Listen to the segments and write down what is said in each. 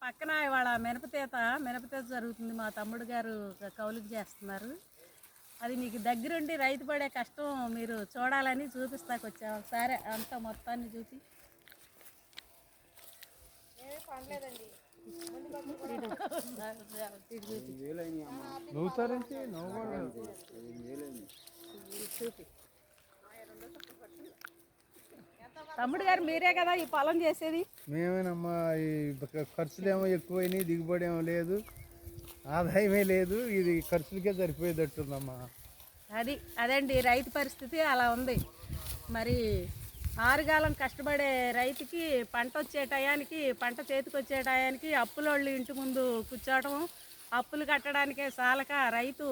పక్కన ఇవాళ మినపతీత జరుగుతుంది. మా తమ్ముడు గారు కౌలుకి చేస్తున్నారు. అది మీకు దగ్గరుండి రైతు పడే కష్టం మీరు చూడాలని చూపిస్తాకు వచ్చా. ఒకసారి అంతా మొత్తాన్ని చూపి. తమ్ముడు గారు మీరే కదా ఈ పొలం చేసేది? మేమేనమ్మా. ఈ ఖర్చులేమో ఎక్కువైనాయి, దిగుబడి ఏమో లేదు, ఆదాయమే లేదు. ఇది ఖర్చులకే సరిపోయేటట్టుందమ్మా. అదండి రైతు పరిస్థితి అలా ఉంది. మరి ఆరుగాలం కష్టపడే రైతుకి పంట వచ్చే టయానికి, పంట చేతికి వచ్చే టయానికి అప్పులోళ్ళు ఇంటి ముందు కూర్చోవడం, అప్పులు కట్టడానికే సాలక రైతు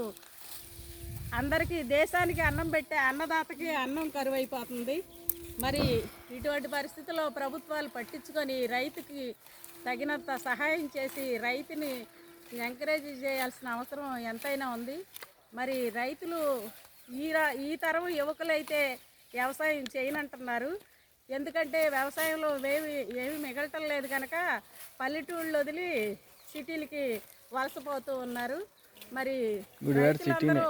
అందరికీ దేశానికి అన్నం పెట్టే అన్నదాతకి అన్నం కరువైపోతుంది. మరి ఇటువంటి పరిస్థితుల్లో ప్రభుత్వాలు పట్టించుకొని రైతుకి తగినంత సహాయం చేసి రైతుని ఎంకరేజ్ చేయాల్సిన అవసరం ఎంతైనా ఉంది. మరి రైతులు ఈ తరం యువకులైతే వ్యవసాయం చేయనంటున్నారు. ఎందుకంటే వ్యవసాయంలో ఏమి మిగలటం లేదు కనుక పల్లెటూళ్ళు వదిలి సిటీలకి వలసపోతూ ఉన్నారు. మరి రైతులందరూ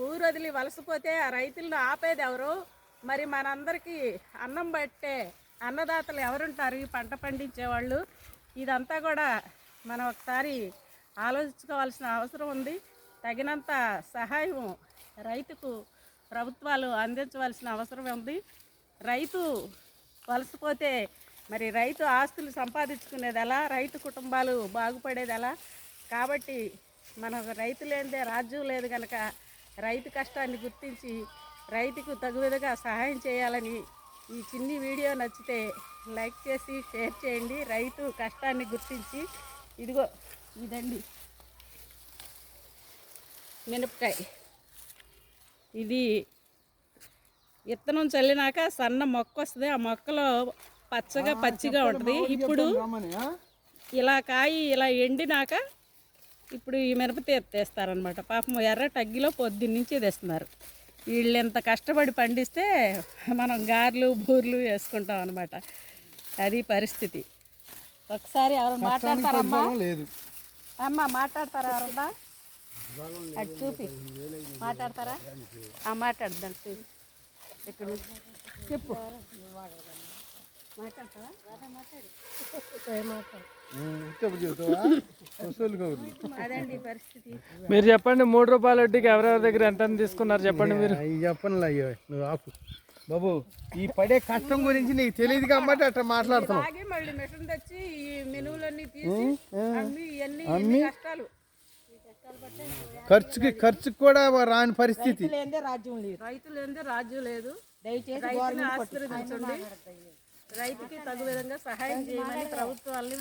ఊరు వదిలి వలసపోతే ఆ రైతులను ఆపేది ఎవరు? మరి మనందరికీ అన్నం పట్టే అన్నదాతలు ఎవరుంటారు? ఈ పంట పండించేవాళ్ళు. ఇదంతా కూడా మనం ఒకసారి ఆలోచించుకోవాల్సిన అవసరం ఉంది. తగినంత సహాయం రైతుకు ప్రభుత్వాలు అందించవలసిన అవసరం ఉంది. రైతు వలసపోతే మరి రైతు ఆస్తులు సంపాదించుకునేది ఎలా? రైతు కుటుంబాలు బాగుపడేది ఎలా? కాబట్టి మన రైతు లేనిదే రాజ్యం లేదు కనుక రైతు కష్టాన్ని గుర్తించి రైతుకు తగు విధంగా సహాయం చేయాలని ఈ చిన్ని వీడియో నచ్చితే లైక్ చేసి షేర్ చేయండి. రైతు కష్టాన్ని గుర్తించి ఇదిగో ఇదండి మినపకాయ. ఇది విత్తనం చల్లినాక సన్న మొక్క వస్తుంది. ఆ మొక్కలో పచ్చిగా ఉంటుంది. ఇప్పుడు ఇలా కాయ ఇలా ఎండినాక ఇప్పుడు ఈ మినపతీత తెస్తారనమాట. పాపం ఎర్రటి అగ్గిలో పొద్దున్నుంచి తెస్తున్నారు. వీళ్ళు ఎంత కష్టపడి పండిస్తే మనం గారెలు బూర్లు వేసుకుంటాం అనమాట. అది పరిస్థితి. ఒకసారి ఎవరు మాట్లాడతారమ్మా? అమ్మ మాట్లాడతారా? ఎవరన్నా అటు చూపి మాట్లాడతారా? మాట్లాడదాం చూపి. ఇక్కడ చెప్పు. మాట్లాడతారా? అదండి పరిస్థితి. మీరు చెప్పండి, 3 రూపాయల వడ్డీకి ఎవరెవరి దగ్గర ఎంత తీసుకున్నారు చెప్పండి. మీరు చెప్పండి అయ్యో, నువ్వు ఆపు బాబు. ఈ పడే కష్టం గురించి నీకు తెలియదు కాబట్టి అట్లా మాట్లాడుతున్నావు. మళ్ళీ మిషన్ తెచ్చి ఈ మెనువులన్నీ తీసి అమ్మి కష్టాలు. ఖర్చుకి కూడా రాని పరిస్థితి. రైతు లేనిదే రాజ్యం లేదు. రైతుని ఆశీర్వదించండి. రైతుకి తగు విధంగా సహాయం చేయమని ప్రభుత్వాలని